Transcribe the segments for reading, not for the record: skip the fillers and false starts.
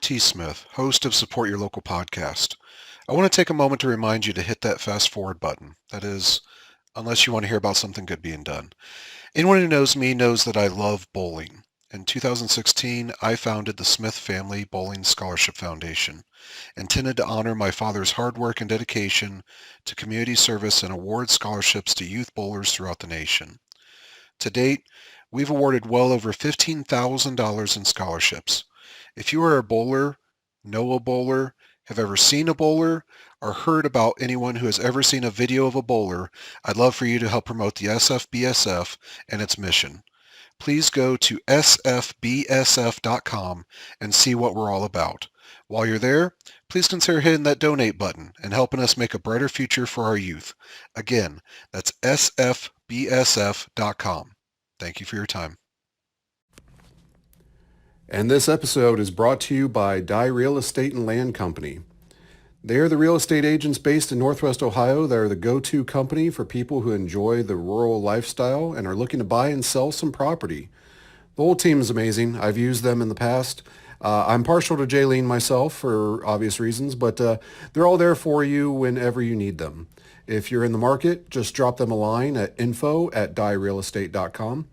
T. Smith, host of Support Your Local Podcast. I want to take a moment to remind you to hit that fast forward button. That is, unless you want to hear about something good being done. Anyone who knows me knows that I love bowling. In 2016, I founded the Smith Family Bowling Scholarship Foundation, intended to honor my father's hard work and dedication to community service and award scholarships to youth bowlers throughout the nation. To date, we've awarded well over $15,000 in scholarships. If you are a bowler, know a bowler, have ever seen a bowler, or heard about anyone who has ever seen a video of a bowler, I'd love for you to help promote the SFBSF and its mission. Please go to sfbsf.com and see what we're all about. While you're there, please consider hitting that donate button and helping us make a brighter future for our youth. Again, that's sfbsf.com. Thank you for your time. And this episode is brought to you by Dye Real Estate and Land Company. They are the real estate agents based in Northwest Ohio that are the go-to company for people who enjoy the rural lifestyle and are looking to buy and sell some property. The whole team is amazing. I've used them in the past. I'm partial to Jaylene myself for obvious reasons, but they're all there for you whenever you need them. If you're in the market, just drop them a line at info@dyerealestate.com.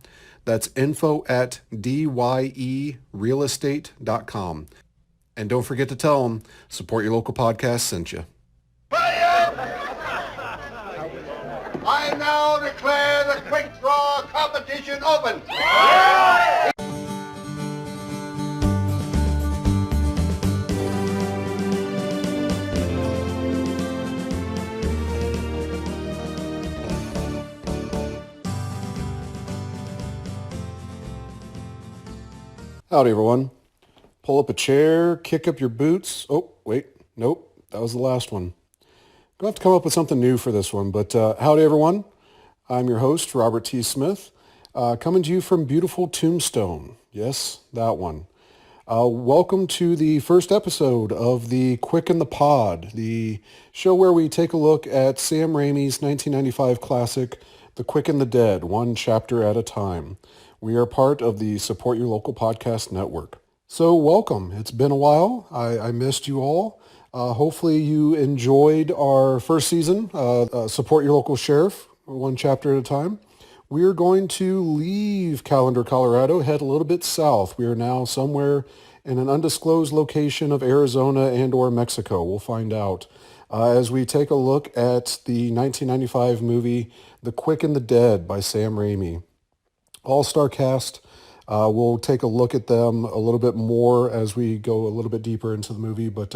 That's info@dyerealestate.com. And don't forget to tell them Support Your Local Podcast sent you. I now declare the quick draw competition open. Howdy, everyone. Pull up a chair, kick up your boots. Oh, wait. Nope. That was the last one. Gonna have to come up with something new for this one. But howdy, everyone. I'm your host, Robert T. Smith, coming to you from beautiful Tombstone. Yes, that one. Welcome to the first episode of the Quick in the Pod, the show where we take a look at Sam Raimi's 1995 classic, The Quick and the Dead, one chapter at a time. We are part of the Support Your Local Podcast Network. So welcome. It's been a while. I missed you all. Hopefully you enjoyed our first season, Support Your Local Sheriff, one chapter at a time. We are going to leave Callender, Colorado, head a little bit south. We are now somewhere in an undisclosed location of Arizona and or Mexico. We'll find out as we take a look at the 1995 movie, The Quick and the Dead by Sam Raimi. All-star cast. We'll take a look at them a little bit more as we go a little bit deeper into the movie, but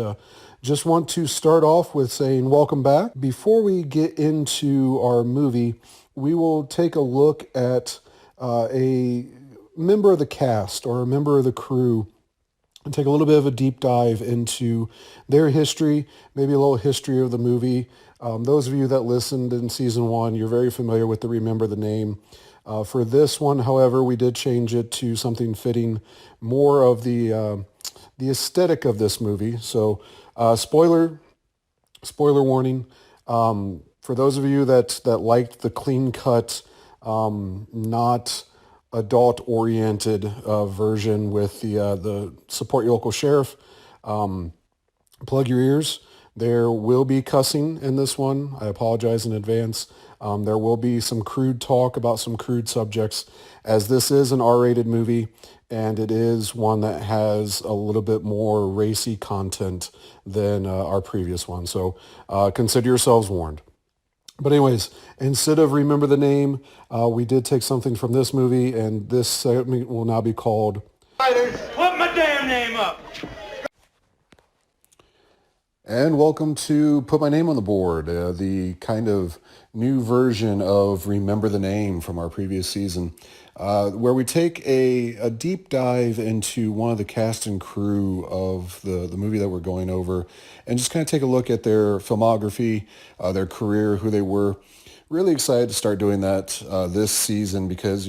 just want to start off with saying welcome back. Before we get into our movie, we will take a look at a member of the cast or a member of the crew and take a little bit of a deep dive into their history, maybe a little history of the movie. Those of you that listened in season one, you're very familiar with the Remember the Name. For this one, however, we did change it to something fitting more of the aesthetic of this movie. So, spoiler warning. For those of you that liked the clean-cut, not adult-oriented version with the Support Your Local Sheriff, plug your ears. There will be cussing in this one. I apologize in advance. There will be some crude talk about some crude subjects, as this is an R-rated movie, and it is one that has a little bit more racy content than our previous one. So consider yourselves warned. But anyways, instead of Remember the Name, we did take something from this movie, and this segment will now be called Put my damn name up. And welcome to Put My Name on the Board, the kind of new version of Remember the Name from our previous season, where we take a deep dive into one of the cast and crew of the movie that we're going over and just kind of take a look at their filmography, their career, who they were. Really excited to start doing that this season because,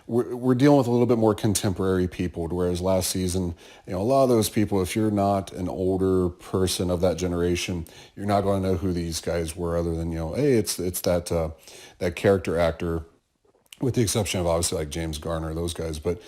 we're dealing with a little bit more contemporary people, whereas last season, a lot of those people, if you're not an older person of that generation, you're not going to know who these guys were other than, hey, it's that character actor, with the exception of obviously like James Garner, those guys. But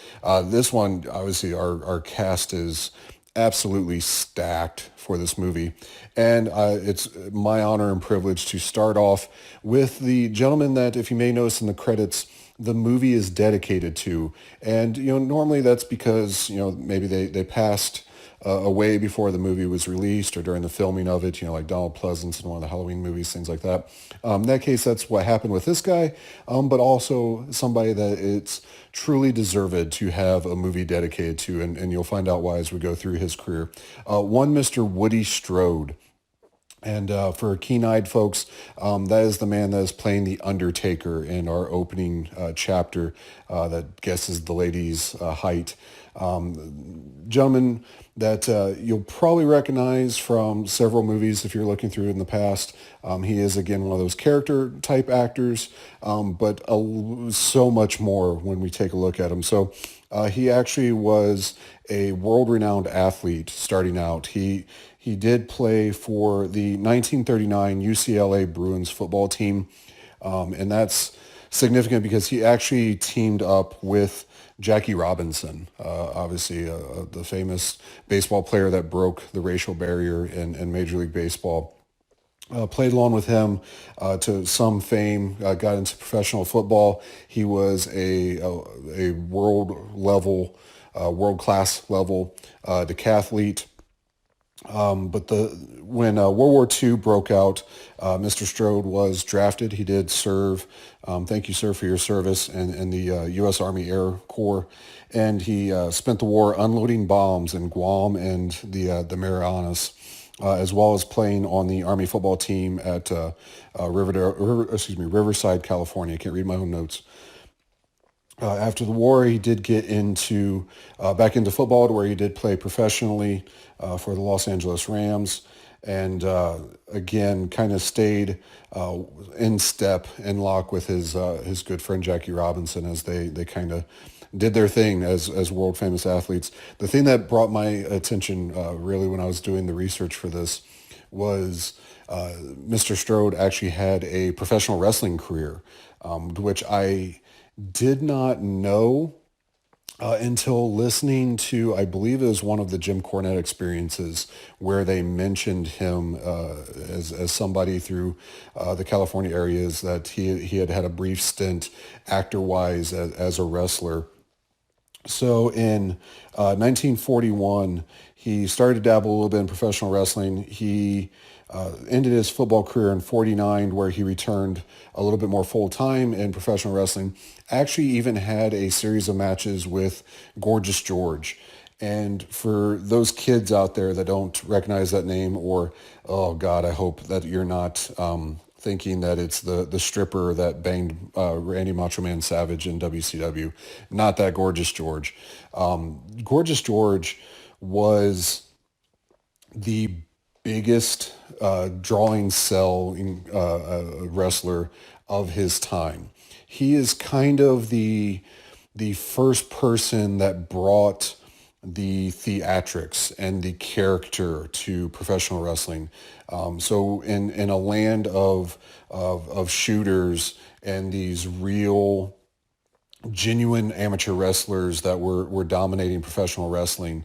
this one, obviously our cast is absolutely stacked for this movie. And it's my honor and privilege to start off with the gentleman that, if you may notice in the credits, the movie is dedicated to. And, normally that's because, maybe they passed away before the movie was released or during the filming of it, like Donald Pleasance in one of the Halloween movies, things like that. In that case, that's what happened with this guy, but also somebody that it's truly deserved to have a movie dedicated to, and you'll find out why as we go through his career. One Mr. Woody Strode. And for keen-eyed folks, that is the man that is playing the Undertaker in our opening chapter that guesses the lady's height. Gentleman that you'll probably recognize from several movies if you're looking through in the past. He is, again, one of those character type actors, but so much more when we take a look at him. So he actually was a world-renowned athlete starting out. He did play for the 1939 UCLA Bruins football team, and that's significant because he actually teamed up with Jackie Robinson, obviously the famous baseball player that broke the racial barrier in Major League Baseball. Played along with him to some fame, got into professional football. He was a world class level decathlete. But when World War II broke out, Mr. Strode was drafted. He did serve. Thank you, sir, for your service in the U.S. Army Air Corps, and he spent the war unloading bombs in Guam and the Marianas, as well as playing on the Army football team at Riverside, California. I can't read my own notes. After the war, he did get back into football, to where he did play professionally for the Los Angeles Rams, and again, kind of stayed in lock with his good friend Jackie Robinson as they kind of did their thing as world famous athletes. The thing that brought my attention really when I was doing the research for this was Mr. Strode actually had a professional wrestling career, which I did not know until listening to, I believe it was one of the Jim Cornette experiences, where they mentioned him as somebody through the California areas that he had a brief stint actor-wise as a wrestler. So in 1941, he started to dabble a little bit in professional wrestling. He ended his football career in 49, where he returned a little bit more full-time in professional wrestling. Actually even had a series of matches with Gorgeous George. And for those kids out there that don't recognize that name, or, oh God, I hope that you're not thinking that it's the stripper that banged Randy Macho Man Savage in WCW. Not that Gorgeous George. Gorgeous George was the biggest drawing selling wrestler of his time. He is kind of the first person that brought the theatrics and the character to professional wrestling. So in a land of shooters and these real genuine amateur wrestlers that were dominating professional wrestling,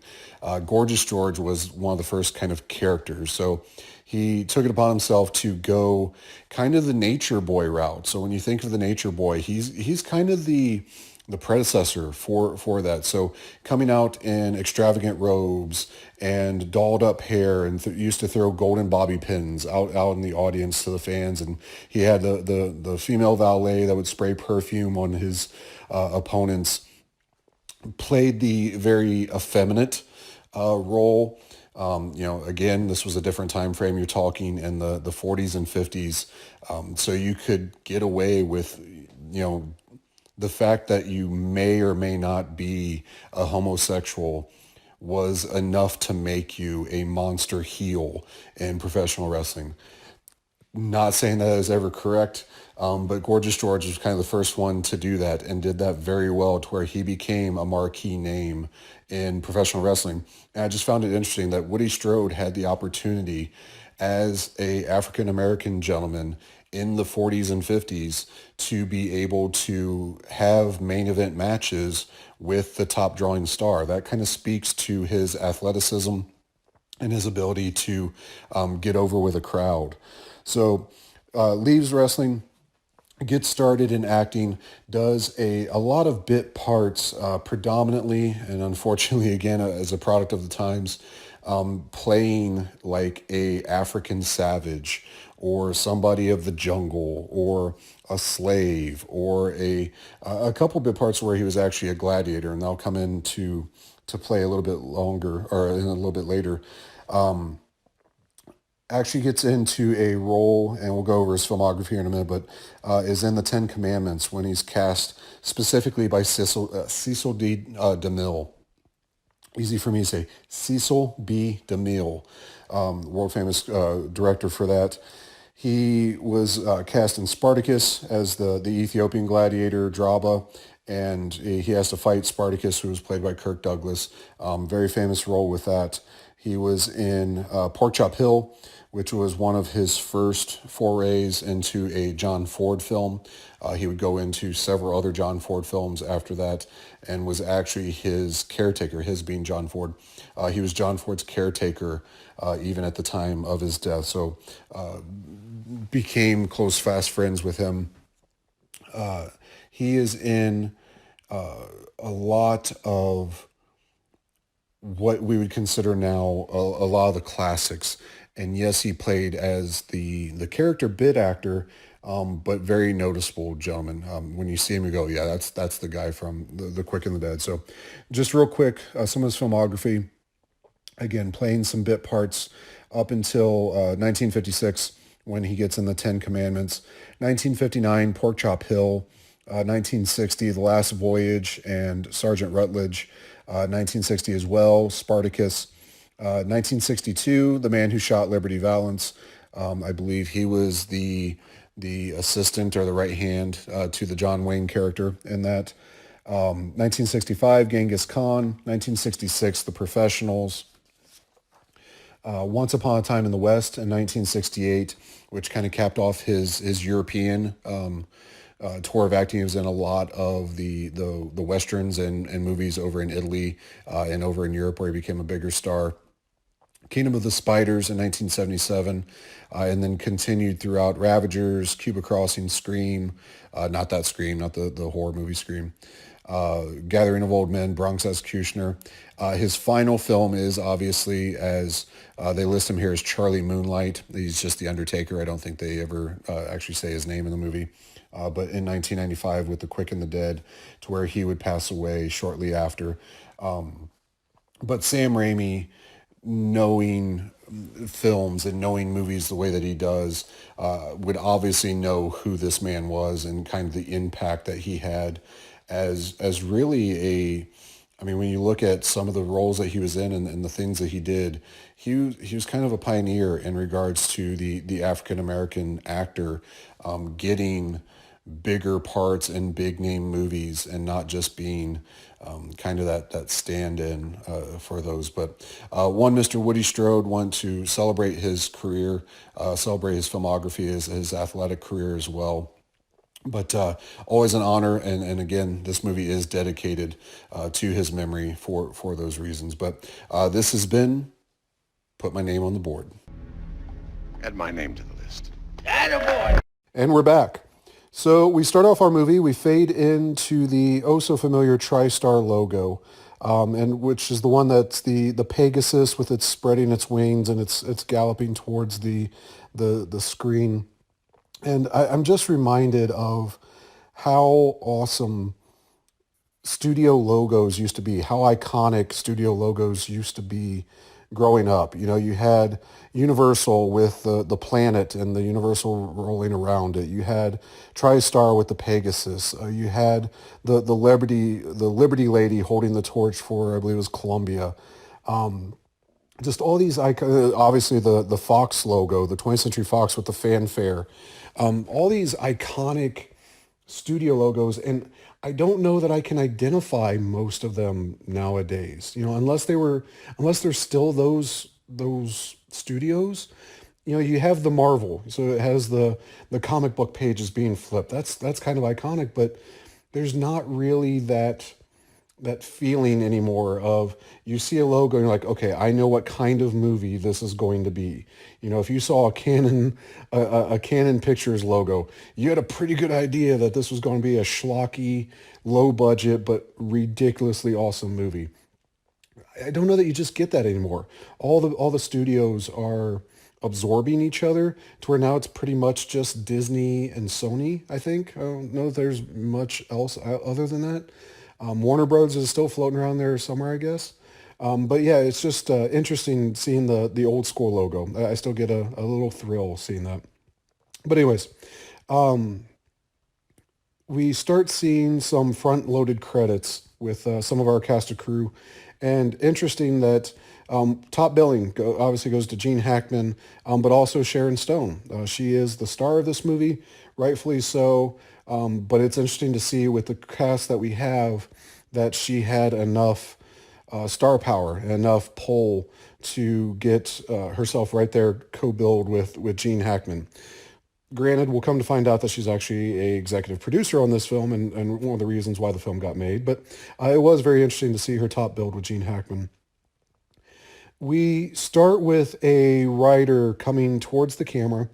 Gorgeous George was one of the first kind of characters. So he took it upon himself to go kind of the Nature Boy route. So when you think of the Nature Boy, he's kind of the predecessor for that. So coming out in extravagant robes and dolled up hair, and used to throw golden bobby pins out in the audience to the fans. And he had the female valet that would spray perfume on his opponents. Played the very effeminate role. Again, this was a different time frame. You're talking in the 40s and 50s. So you could get away with, the fact that you may or may not be a homosexual was enough to make you a monster heel in professional wrestling. Not saying that is ever correct, but Gorgeous George was kind of the first one to do that, and did that very well, to where he became a marquee name in professional wrestling. And I just found it interesting that Woody Strode had the opportunity as a African-American gentleman in the 40s and 50s to be able to have main event matches with the top drawing star. That kind of speaks to his athleticism and his ability to get over with a crowd. So leaves wrestling, gets started in acting, does a lot of bit parts, predominantly, and unfortunately, again, as a product of the times, playing like a African savage or somebody of the jungle or a slave or a couple bit parts where he was actually a gladiator, and they'll come in to play a little bit longer or in a little bit later. Actually gets into a role, and we'll go over his filmography here in a minute, but is in the Ten Commandments when he's cast specifically by Cecil D. DeMille. Easy for me to say, Cecil B. DeMille, world famous director for that. He was cast in Spartacus as the Ethiopian gladiator Draba, and he has to fight Spartacus, who was played by Kirk Douglas. Very famous role with that. He was in Pork Chop Hill, which was one of his first forays into a John Ford film. He would go into several other John Ford films after that, and was actually his caretaker, his being John Ford. He was John Ford's caretaker even at the time of his death, so became close, fast friends with him. He is in a lot of what we would consider now a lot of the classics. And yes, he played as the character bit actor, but very noticeable gentleman. When you see him, you go, yeah, that's the guy from the Quick and the Dead. So just real quick, some of his filmography, again, playing some bit parts up until 1956 when he gets in the Ten Commandments. 1959, Pork Chop Hill. 1960, The Last Voyage and Sergeant Rutledge. 1960 as well, Spartacus. 1962, The Man Who Shot Liberty Valance. I believe he was the assistant or the right hand to the John Wayne character in that. 1965, Genghis Khan. 1966, The Professionals. Once Upon a Time in the West in 1968, which kind of capped off his European tour of acting. He was in a lot of the westerns and movies over in Italy and over in Europe, where he became a bigger star. Kingdom of the Spiders in 1977, and then continued throughout Ravagers, Cuba Crossing, Scream, not that Scream, not the horror movie Scream, Gathering of Old Men, Bronx Executioner. His final film is obviously, as they list him here, as Charlie Moonlight. He's just the Undertaker. I don't think they ever actually say his name in the movie. But in 1995 with The Quick and the Dead, to where he would pass away shortly after. But Sam Raimi, knowing films and knowing movies the way that he does, would obviously know who this man was and kind of the impact that he had as really I mean, when you look at some of the roles that he was in and the things that he did, he was kind of a pioneer in regards to the African-American actor getting bigger parts in big name movies and not just being kind of that stand-in for those. But one Mr. Woody Strode wanted to celebrate his career, celebrate his filmography, his athletic career as well. But always an honor, and again, this movie is dedicated to his memory for those reasons. But this has been Put My Name on the Board. Add my name to the list. And we're back. So we start off our movie, we fade into the oh-so-familiar TriStar logo, and which is the one that's the Pegasus with its spreading its wings and it's galloping towards the screen. And I'm just reminded of how awesome studio logos used to be, how iconic studio logos used to be growing up. You know, you had Universal with the planet and the Universal rolling around it. You had TriStar with the Pegasus. You had the Liberty Lady holding the torch for, I believe it was Columbia. Just all these obviously the Fox logo, the 20th Century Fox with the fanfare. All these iconic studio logos, and I don't know that I can identify most of them nowadays. You know, unless they're still those studios. you have the Marvel, so it has the comic book pages being flipped. That's kind of iconic, but there's not really that feeling anymore of you see a logo and you're like, okay, I know what kind of movie this is going to be. If you saw a Canon Pictures logo, you had a pretty good idea that this was going to be a schlocky, low budget but ridiculously awesome movie. I don't know that you just get that anymore. All the studios are absorbing each other to where now it's pretty much just Disney and Sony, I think. I don't know if there's much else other than that. Warner Bros. Is still floating around there somewhere, I guess. But yeah, it's just interesting seeing the old school logo. I still get a little thrill seeing that. But anyways, we start seeing some front-loaded credits with some of our cast of crew, and interesting that top billing obviously goes to Gene Hackman, but also Sharon Stone. She is the star of this movie, rightfully so. But it's interesting to see with the cast that we have that she had enough star power, enough pull to get herself right there co-billed with Gene Hackman. Granted, we'll come to find out that she's actually a executive producer on this film and one of the reasons why the film got made. But it was very interesting to see her top billed with Gene Hackman. We start with a writer coming towards the camera,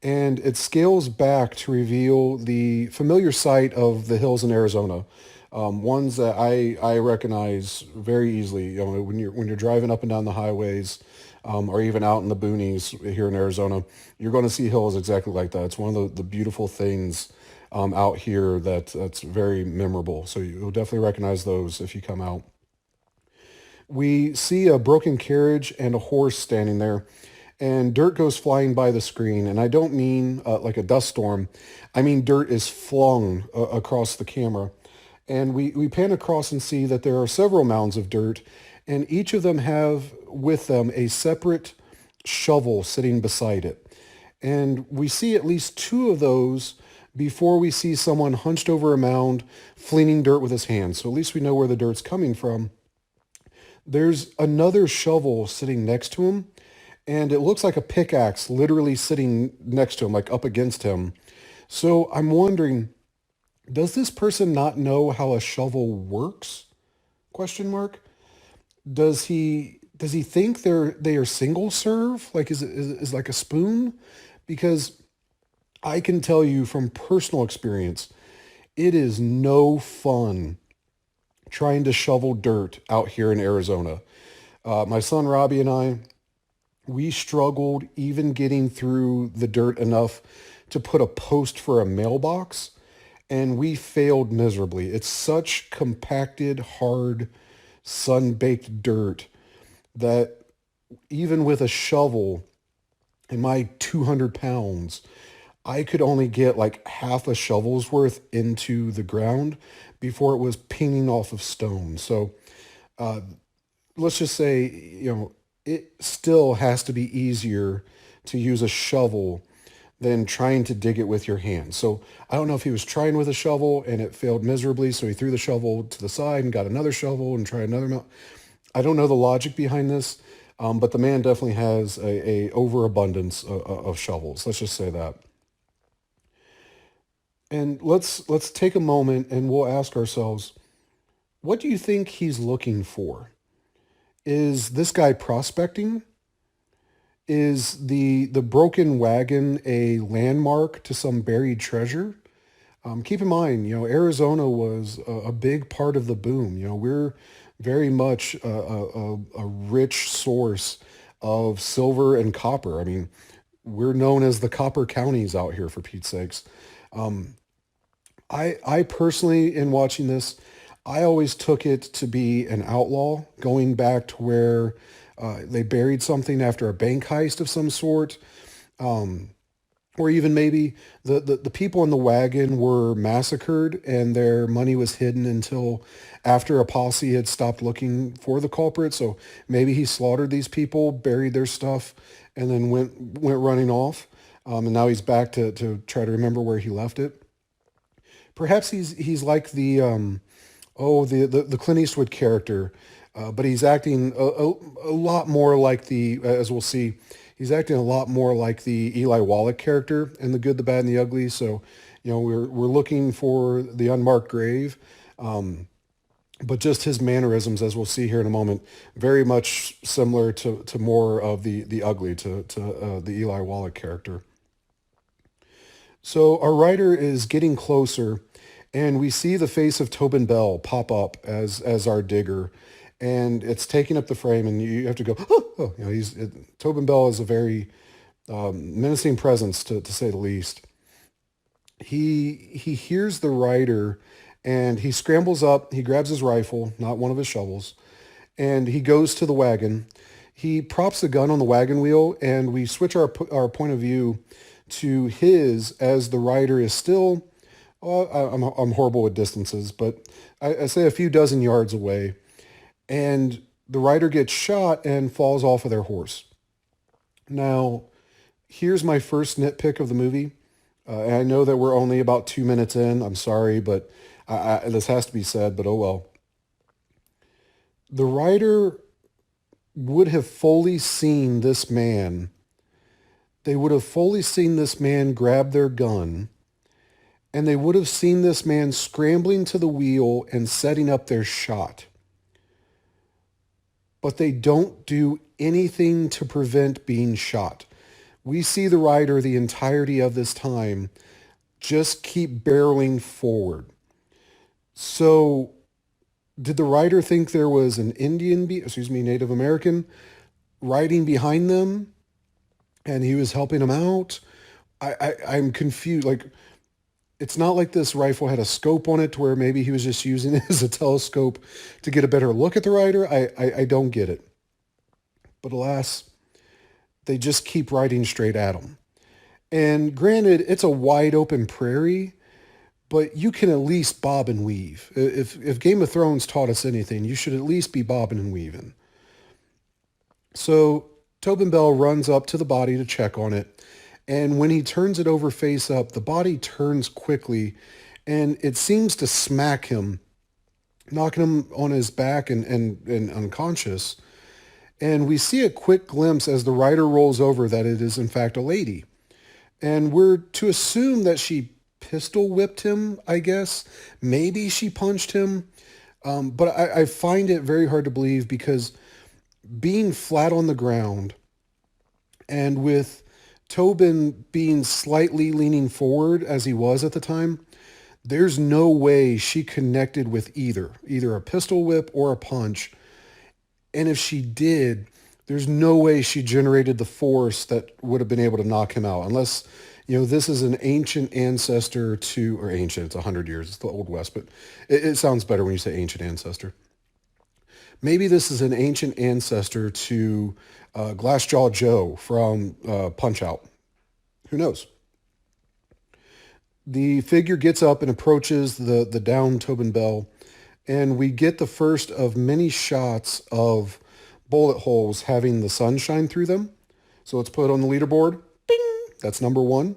and it scales back to reveal the familiar sight of the hills in Arizona, ones that I recognize very easily. When you're driving up and down the highways, or even out in the boonies here in Arizona, you're going to see hills exactly like that. It's one of the beautiful things out here that's very memorable. So you'll definitely recognize those if you come out. We see a broken carriage and a horse standing there, and dirt goes flying by the screen. And I don't mean like a dust storm. I mean dirt is flung across the camera. And we pan across and see that there are several mounds of dirt, and each of them have with them a separate shovel sitting beside it. And we see at least two of those before we see someone hunched over a mound flinging dirt with his hands. So at least we know where the dirt's coming from. There's another shovel sitting next to him, and it looks like a pickaxe literally sitting next to him, like up against him. So I'm wondering, does this person not know how a shovel works? Question mark. Does he think they are single serve? Like is like a spoon? Because I can tell you from personal experience, it is no fun trying to shovel dirt out here in Arizona. My son Robbie and I, we struggled even getting through the dirt enough to put a post for a mailbox, and we failed miserably. It's such compacted, hard, sun-baked dirt that even with a shovel and my 200 pounds, I could only get like half a shovel's worth into the ground before it was pinging off of stone. So let's just say, it still has to be easier to use a shovel than trying to dig it with your hands. So I don't know if he was trying with a shovel and it failed miserably, so he threw the shovel to the side and got another shovel and tried another. I don't know the logic behind this, but the man definitely has a overabundance of shovels. Let's just say that. And let's take a moment and we'll ask ourselves, what do you think he's looking for? Is this guy prospecting? Is the broken wagon a landmark to some buried treasure? Keep in mind, Arizona was a big part of the boom. We're very much a rich source of silver and copper. I mean, we're known as the copper counties out here, for Pete's sakes. I personally, in watching this, I always took it to be an outlaw going back to where they buried something after a bank heist of some sort. Or even maybe the people in the wagon were massacred and their money was hidden until after a posse had stopped looking for the culprit. So maybe he slaughtered these people, buried their stuff, and then went running off. And now he's back to try to remember where he left it. Perhaps he's like the Clint Eastwood character, but he's acting a lot more like as we'll see, He's acting a lot more like the Eli Wallach character in The Good, the Bad, and the Ugly. So, we're looking for the unmarked grave. But just his mannerisms, as we'll see here in a moment, very much similar to more of the ugly, to the Eli Wallach character. So our writer is getting closer, and we see the face of Tobin Bell pop up as our digger, and it's taking up the frame, and you have to go, oh, oh. Tobin Bell is a very menacing presence, to say the least. He hears the writer, and he scrambles up. He grabs his rifle, not one of his shovels, and he goes to the wagon. He props the gun on the wagon wheel, and we switch our point of view to his as the rider is still. I'm horrible with distances, but I say a few dozen yards away, and the rider gets shot and falls off of their horse. Now, here's my first nitpick of the movie. And I know that we're only about 2 minutes in. I'm sorry, but this has to be said, but oh well. The writer would have fully seen this man. They would have fully seen this man grab their gun, and they would have seen this man scrambling to the wheel and setting up their shot. But they don't do anything to prevent being shot. We see the rider the entirety of this time just keep barreling forward. So did the writer think there was an Native American riding behind them and he was helping them out? I'm confused. Like, it's not like this rifle had a scope on it to where maybe he was just using it as a telescope to get a better look at the rider. I don't get it. But alas, they just keep riding straight at him. And granted, it's a wide open prairie, but you can at least bob and weave. If Game of Thrones taught us anything, you should at least be bobbing and weaving. So Tobin Bell runs up to the body to check on it. And when he turns it over face up, the body turns quickly and it seems to smack him, knocking him on his back and unconscious. And we see a quick glimpse as the rider rolls over that it is in fact a lady. And we're to assume that she pistol whipped him, I guess. Maybe she punched him. But I find it very hard to believe because being flat on the ground and with Tobin being slightly leaning forward as he was at the time, there's no way she connected with either a pistol whip or a punch. And if she did, there's no way she generated the force that would have been able to knock him out unless, this is an ancient ancestor to, or ancient, it's 100 years, it's the Old West, but it sounds better when you say ancient ancestor. Maybe this is an ancient ancestor to Glassjaw Joe from Punch-Out. Who knows? The figure gets up and approaches the downed Tobin Bell, and we get the first of many shots of bullet holes having the sun shine through them. So let's put on the leaderboard. Ding! That's number 1.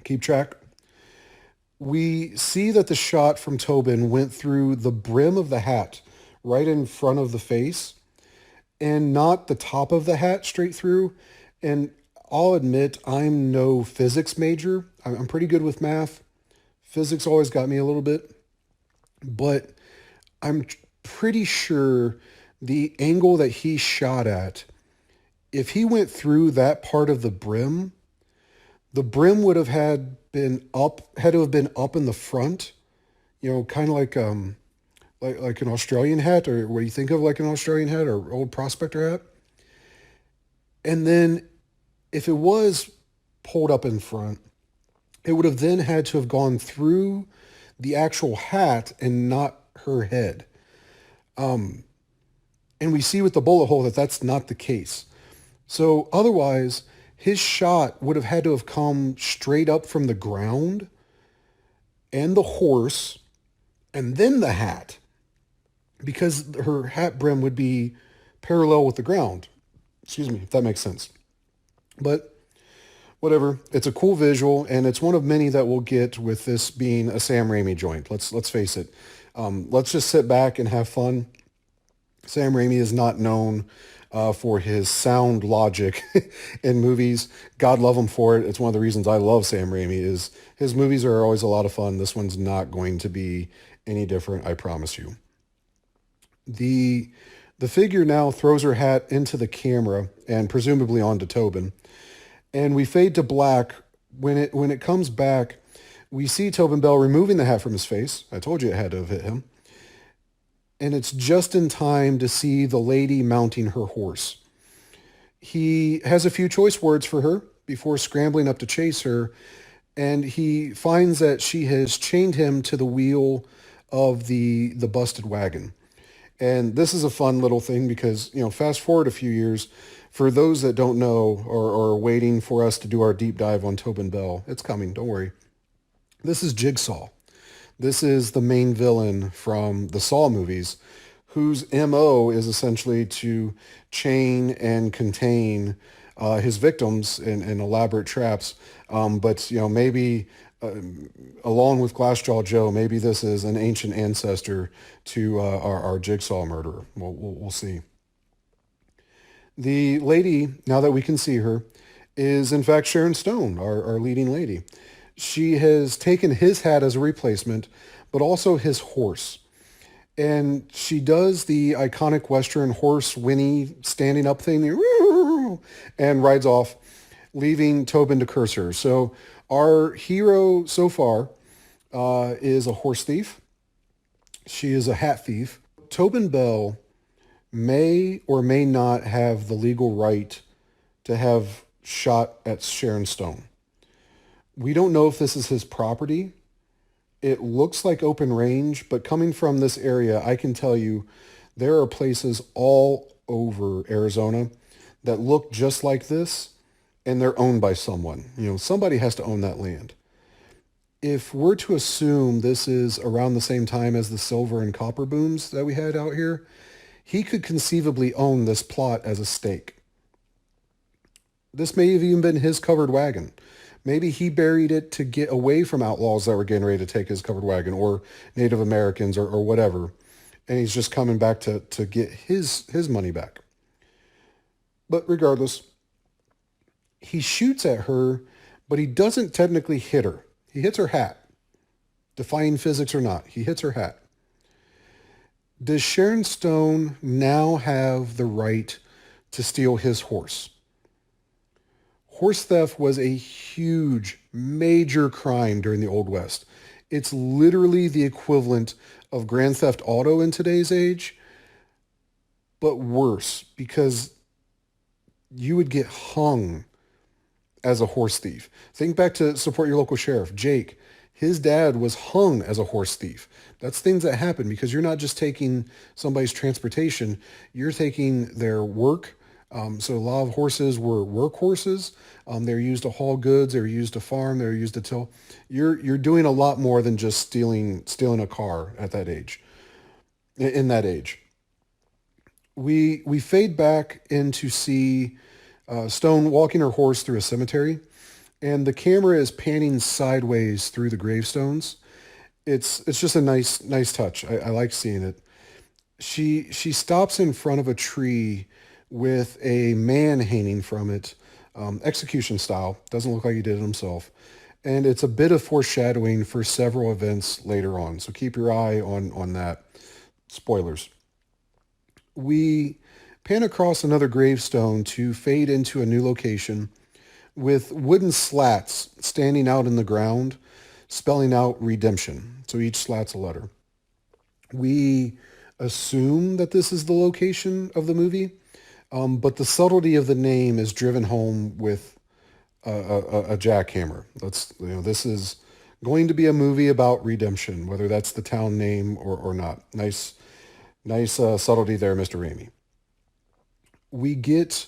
Keep track. We see that the shot from Tobin went through the brim of the hat, right in front of the face, and not the top of the hat straight through. And I'll admit I'm no physics major. I'm pretty good with math. Physics always got me a little bit. But I'm pretty sure the angle that he shot at, if he went through that part of the brim would have had to have been up in the front, kind of like an Australian hat, or what you think of like an Australian hat or old prospector hat. And then if it was pulled up in front, it would have then had to have gone through the actual hat and not her head. And we see with the bullet hole that that's not the case. So otherwise, his shot would have had to have come straight up from the ground and the horse and then the hat, because her hat brim would be parallel with the ground. Excuse me, if that makes sense. But whatever, it's a cool visual, and it's one of many that we'll get with this being a Sam Raimi joint. Let's face it. Let's just sit back and have fun. Sam Raimi is not known for his sound logic in movies. God love him for it. It's one of the reasons I love Sam Raimi is his movies are always a lot of fun. This one's not going to be any different, I promise you. The the figure now throws her hat into the camera and presumably onto Tobin. And we fade to black. When it comes back, we see Tobin Bell removing the hat from his face. I told you it had to have hit him. And it's just in time to see the lady mounting her horse. He has a few choice words for her before scrambling up to chase her, and he finds that she has chained him to the wheel of the busted wagon. And this is a fun little thing because, fast forward a few years, for those that don't know or are waiting for us to do our deep dive on Tobin Bell, it's coming, don't worry. This is Jigsaw. This is the main villain from the Saw movies, whose MO is essentially to chain and contain his victims in elaborate traps. But maybe along with Glassjaw Joe, maybe this is an ancient ancestor to our Jigsaw murderer. We'll see. The lady, now that we can see her, is in fact Sharon Stone, our leading lady. She has taken his hat as a replacement, but also his horse. And she does the iconic Western horse whinny standing up thing and rides off, leaving Tobin to curse her. So our hero so far is a horse thief. She is a hat thief. Tobin Bell may or may not have the legal right to have shot at Sharon Stone. We don't know if this is his property. It looks like open range, but coming from this area, I can tell you there are places all over Arizona that look just like this, and they're owned by someone. Somebody has to own that land. If we're to assume this is around the same time as the silver and copper booms that we had out here, he could conceivably own this plot as a stake. This may have even been his covered wagon. Maybe he buried it to get away from outlaws that were getting ready to take his covered wagon, or Native Americans, or whatever. And he's just coming back to get his money back. But regardless, he shoots at her, but he doesn't technically hit her. He hits her hat. Defying physics or not, he hits her hat. Does Sharon Stone now have the right to steal his horse? Horse theft was a huge, major crime during the Old West. It's literally the equivalent of Grand Theft Auto in today's age, but worse, because you would get hung as a horse thief. Think back to Support Your Local Sheriff, Jake. His dad was hung as a horse thief. That's things that happen because you're not just taking somebody's transportation, you're taking their work. So a lot of horses were workhorses. They're used to haul goods. They're used to farm. They're used to till. You're doing a lot more than just stealing a car at that age. In that age, we fade back in to see Stone walking her horse through a cemetery, and the camera is panning sideways through the gravestones. It's just a nice touch. I like seeing it. She stops in front of a tree with a man hanging from it, execution style. Doesn't look like he did it himself. And it's a bit of foreshadowing for several events later on. So keep your eye on that. Spoilers. We pan across another gravestone to fade into a new location with wooden slats standing out in the ground, spelling out redemption. So each slat's a letter. We assume that this is the location of the movie. But the subtlety of the name is driven home with a jackhammer. This is going to be a movie about redemption, whether that's the town name or not. Nice subtlety there, Mr. Raimi. We get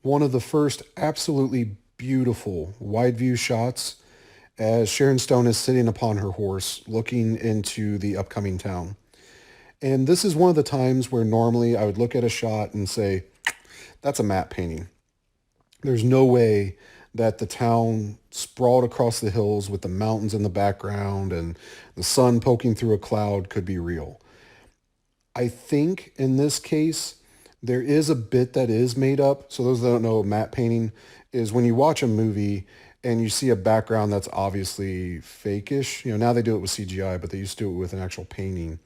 one of the first absolutely beautiful wide view shots as Sharon Stone is sitting upon her horse, looking into the upcoming town. And this is one of the times where normally I would look at a shot and say, that's a matte painting. There's no way that the town sprawled across the hills with the mountains in the background and the sun poking through a cloud could be real. I think in this case, There is a bit that is made up. So those that don't know, matte painting is when you watch a movie and you see a background that's obviously fakeish. Now they do it with CGI, but they used to do it with an actual painting.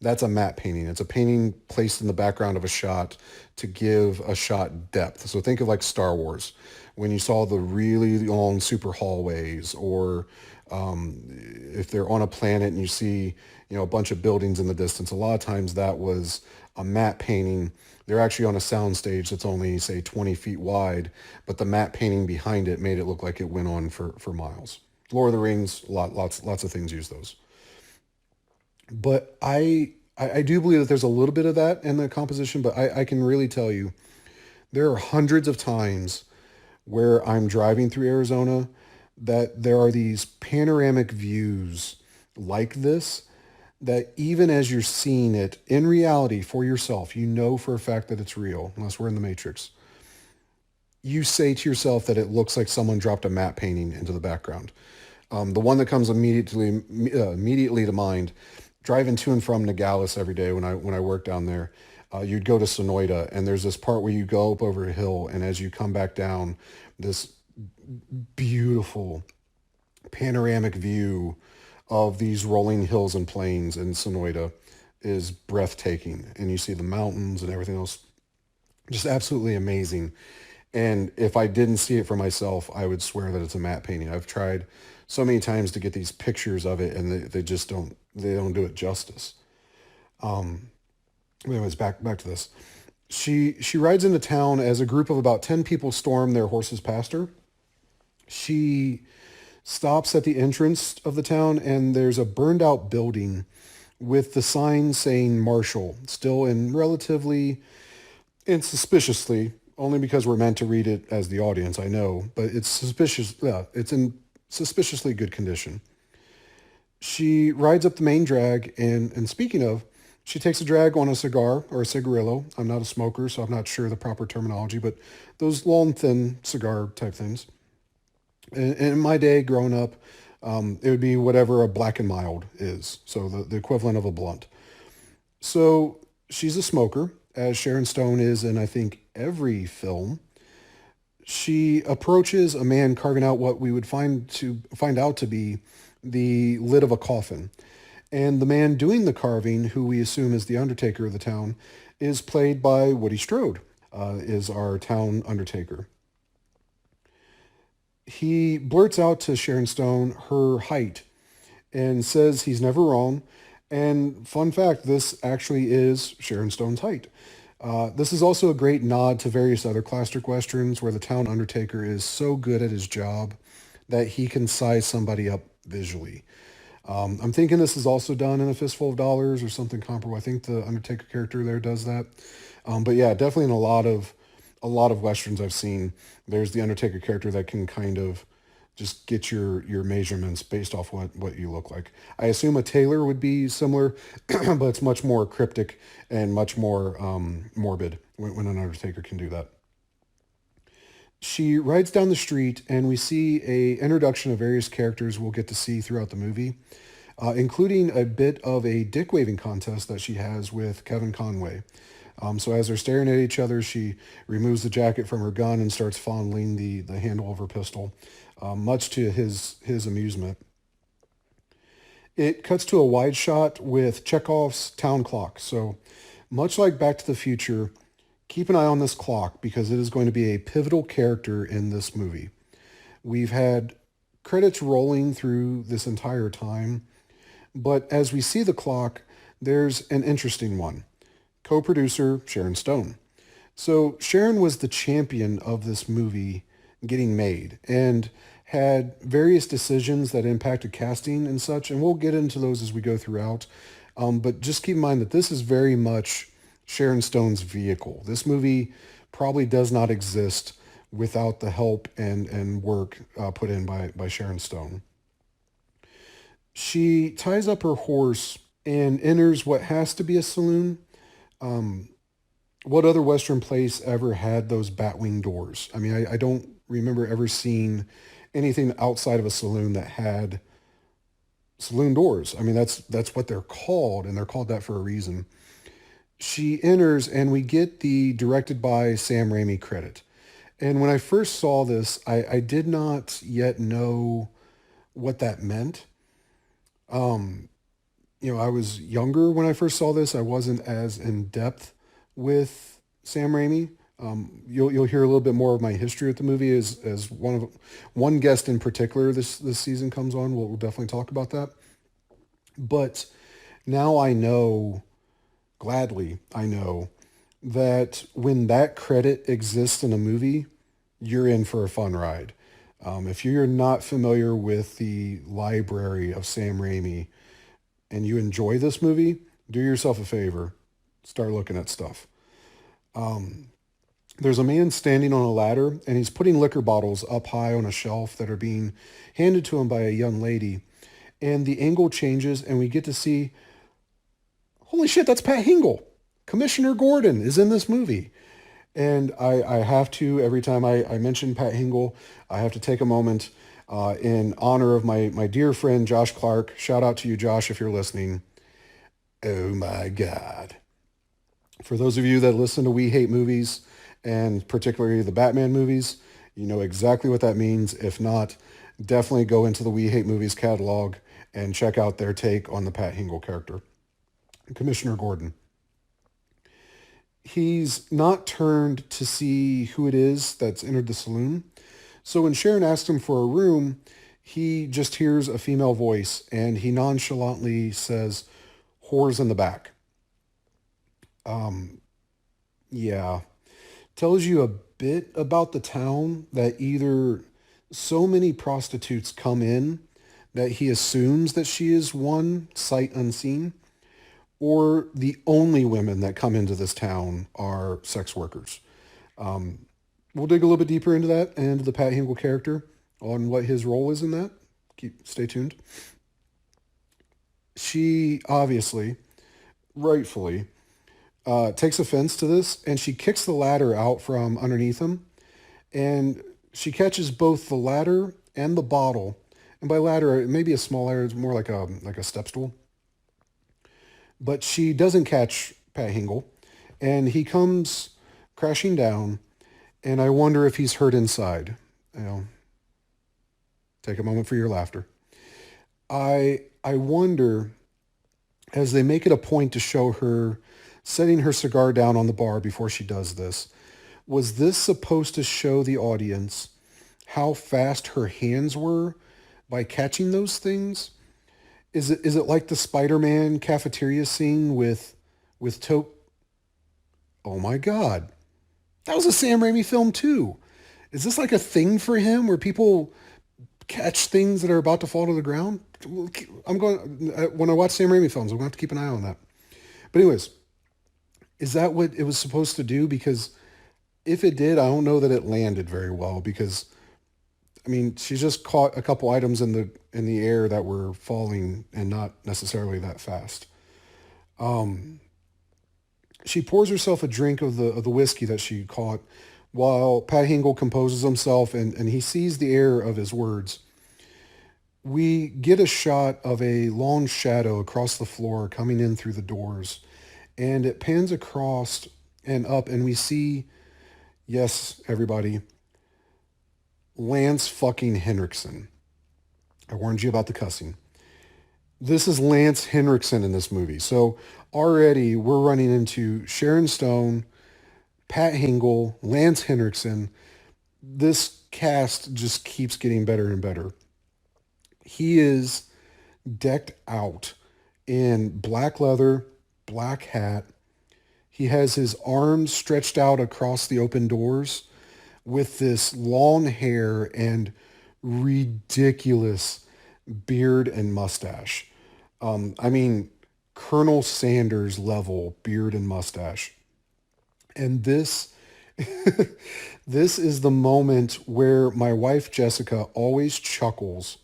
That's a matte painting. It's a painting placed in the background of a shot to give a shot depth. So think of like Star Wars, when you saw the really long super hallways, or if they're on a planet and you see, a bunch of buildings in the distance. A lot of times that was a matte painting. They're actually on a sound stage that's only, say, 20 feet wide, but the matte painting behind it made it look like it went on for miles. Lord of the Rings, lots of things use those. But I do believe that there's a little bit of that in the composition, but I can really tell you there are hundreds of times where I'm driving through Arizona that there are these panoramic views like this, that even as you're seeing it in reality for yourself, you know for a fact that it's real, unless we're in the Matrix. You say to yourself that it looks like someone dropped a matte painting into the background. The one that comes immediately to mind, driving to and from Nogales every day when I worked down there, you'd go to Sonoita, and there's this part where you go up over a hill, and as you come back down, this beautiful panoramic view of these rolling hills and plains in Sonoita is breathtaking. And you see the mountains and everything else, just absolutely amazing. And if I didn't see it for myself, I would swear that it's a matte painting. I've tried so many times to get these pictures of it, and they just don't do it justice. Anyways, back to this. She rides into town as a group of about 10 people storm their horses past her. She stops at the entrance of the town, and there's a burned out building with the sign saying Marshall, still in relatively insuspiciously, only because we're meant to read it as the audience, I know, but it's suspicious. Yeah, it's in suspiciously good condition. She rides up the main drag, and speaking of, she takes a drag on a cigar or a cigarillo. I'm not a smoker, so I'm not sure the proper terminology, but those long, thin cigar type things. And in my day, growing up, it would be whatever a black and mild is, so the equivalent of a blunt. So she's a smoker, as Sharon Stone is in, I think, every film. She approaches a man carving out what we would find out to be the lid of a coffin. And the man doing the carving, who we assume is the Undertaker of the town, is played by Woody Strode, is our town Undertaker. He blurts out to Sharon Stone her height and says he's never wrong. And fun fact, this actually is Sharon Stone's height. This is also a great nod to various other classic westerns where the town Undertaker is so good at his job that he can size somebody up visually. I'm thinking this is also done in A Fistful of Dollars or something comparable. I think the Undertaker character there does that. But yeah, definitely in a lot of westerns I've seen, there's the Undertaker character that can kind of just get your measurements based off what you look like. I assume a tailor would be similar, but it's much more cryptic and much more morbid when an Undertaker can do that. She rides down the street, and we see a introduction of various characters we'll get to see throughout the movie, including a bit of a dick waving contest that she has with Kevin Conway. So as they're staring at each other, she removes the jacket from her gun and starts fondling the handle of her pistol, much to his amusement. It cuts to a wide shot with Chekhov's town clock. So much like Back to the Future, keep an eye on this clock because it is going to be a pivotal character in this movie. We've had credits rolling through this entire time, but as we see the clock, there's an interesting one. Co-producer Sharon Stone. So Sharon was the champion of this movie getting made and had various decisions that impacted casting and such, and we'll get into those as we go throughout. But just keep in mind that this is very much Sharon Stone's vehicle. This movie probably does not exist without the help and work put in by Sharon Stone. She ties up her horse and enters what has to be a saloon. What other Western place ever had those batwing doors? I mean, I don't remember ever seeing anything outside of a saloon that had saloon doors. I mean, that's what they're called, and they're called that for a reason. she enters and we get the directed by Sam Raimi credit. And when I first saw this, I did not yet know what that meant. I was younger when I first saw this. I wasn't as in depth with Sam Raimi. You'll hear a little bit more of my history with the movie as one guest in particular this season comes on. We'll definitely talk about that. But now I know, gladly, I know that when that credit exists in a movie, you're in for a fun ride. If you're not familiar with the library of Sam Raimi and you enjoy this movie, do yourself a favor. Start looking at stuff. There's a man standing on a ladder and he's putting liquor bottles up high on a shelf that are being handed to him by a young lady. And the angle changes and we get to see, holy shit, that's Pat Hingle. Commissioner Gordon is in this movie. And I have to, every time I mention Pat Hingle, I have to take a moment in honor of my dear friend Josh Clark. Shout out to you, Josh, if you're listening. Oh my God. For those of you that listen to We Hate Movies, and particularly the Batman movies, you know exactly what that means. If not, definitely go into the We Hate Movies catalog and check out their take on the Pat Hingle character, Commissioner Gordon. He's not turned to see who it is that's entered the saloon. So when Sharon asks him for a room, he just hears a female voice and he nonchalantly says, "Whores in the back." Yeah. Tells you a bit about the town that either so many prostitutes come in that he assumes that she is one sight unseen, or the only women that come into this town are sex workers. We'll dig a little bit deeper into that and the Pat Hingle character on what his role is in that. Stay tuned. She obviously, rightfully, takes offense to this and she kicks the ladder out from underneath him. And she catches both the ladder and the bottle. And by ladder, it may be a small ladder, it's more like a step stool. But she doesn't catch Pat Hingle, and he comes crashing down, and I wonder if he's hurt inside. Take a moment for your laughter. I wonder, as they make it a point to show her setting her cigar down on the bar before she does this, was this supposed to show the audience how fast her hands were by catching those things? Is it like the Spider-Man cafeteria scene with Tope? Oh my God. That was a Sam Raimi film too. Is this like a thing for him where people catch things that are about to fall to the ground? When I watch Sam Raimi films, I'm going to have to keep an eye on that. But anyways, is that what it was supposed to do? Because if it did, I don't know that it landed very well because I mean, she just caught a couple items in the air that were falling and not necessarily that fast. She pours herself a drink of the whiskey that she caught while Pat Hingle composes himself and he sees the error of his words. We get a shot of a long shadow across the floor coming in through the doors, and it pans across and up, and we see, yes, everybody, Lance fucking Henriksen. I warned you about the cussing. This is Lance Henriksen in this movie. So already we're running into Sharon Stone, Pat Hingle, Lance Henriksen. This cast just keeps getting better and better. He is decked out in black leather, black hat. He has his arms stretched out across the open doors with this long hair and ridiculous beard and mustache. I mean, Colonel Sanders level beard and mustache. And this, this is the moment where my wife Jessica always chuckles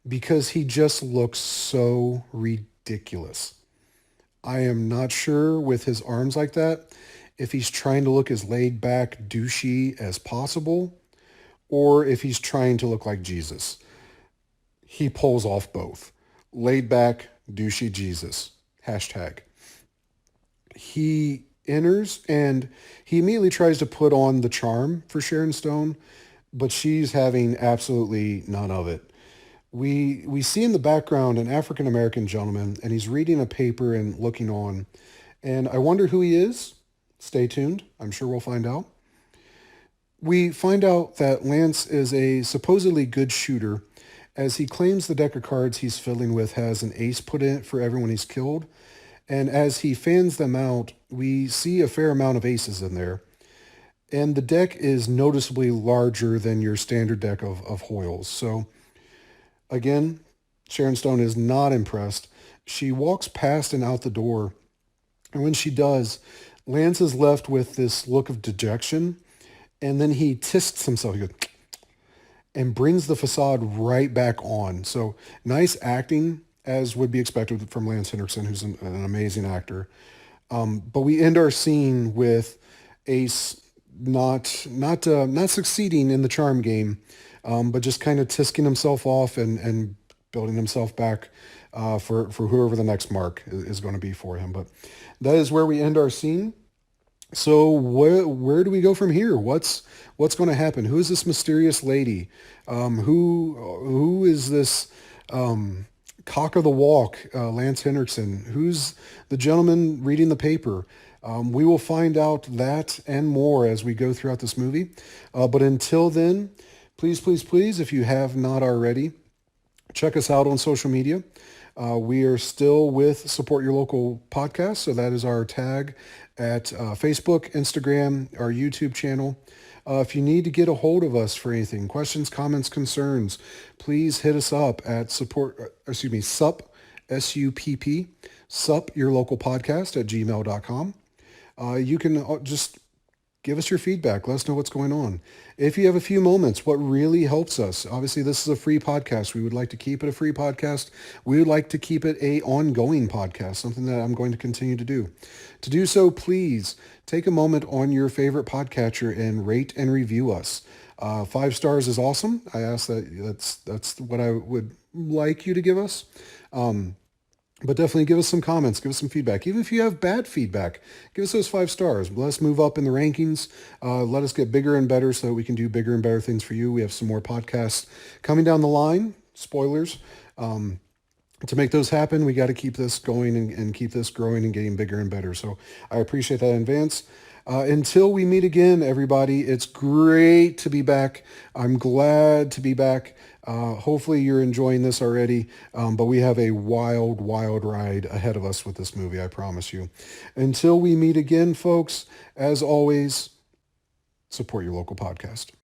because he just looks so ridiculous. I am not sure with his arms like that if he's trying to look as laid back, douchey as possible, or if he's trying to look like Jesus. He pulls off both. Laid back, douchey Jesus. Hashtag. He enters and he immediately tries to put on the charm for Sharon Stone, but she's having absolutely none of it. We see in the background an African American gentleman, and he's reading a paper and looking on. And I wonder who he is. Stay tuned. I'm sure we'll find out. We find out that Lance is a supposedly good shooter, as he claims the deck of cards he's fiddling with has an ace put in it for everyone he's killed. And as he fans them out, we see a fair amount of aces in there. And the deck is noticeably larger than your standard deck of Hoyles. So again, Sharon Stone is not impressed. She walks past and out the door. And when she does, Lance is left with this look of dejection. And then he tisks himself. He goes, and brings the facade right back on. So nice acting, as would be expected from Lance Henriksen, who's an amazing actor. But we end our scene with Ace not succeeding in the charm game, but just kind of tisking himself off and building himself back for whoever the next mark is going to be for him. But that is where we end our scene. So where do we go from here? What's going to happen? Who is this mysterious lady? Who is this cock of the walk, Lance Henriksen? Who's the gentleman reading the paper? We will find out that and more as we go throughout this movie. But until then, please, please, please, if you have not already, check us out on social media. We are still with Support Your Local Podcast, so that is our tag at Facebook, Instagram, our YouTube channel. If you need to get a hold of us for anything, questions, comments, concerns, please hit us up at SUP, S-U-P-P, SUP, Your Local Podcast at gmail.com. You can just give us your feedback. Let us know what's going on. If you have a few moments, what really helps us, obviously this is a free podcast. We would like to keep it a free podcast. We would like to keep it a ongoing podcast, something that I'm going to continue to do. To do so, please take a moment on your favorite podcatcher and rate and review us. 5 stars is awesome. I ask that's what I would like you to give us. But definitely give us some comments, give us some feedback. Even if you have bad feedback, give us those 5 stars. Let us move up in the rankings. Let us get bigger and better so that we can do bigger and better things for you. We have some more podcasts coming down the line. Spoilers. To make those happen, we got to keep this going and keep this growing and getting bigger and better. So I appreciate that in advance. Until we meet again, everybody, it's great to be back. I'm glad to be back. Hopefully you're enjoying this already, but we have a wild, wild ride ahead of us with this movie, I promise you. Until we meet again, folks, as always, support your local podcast.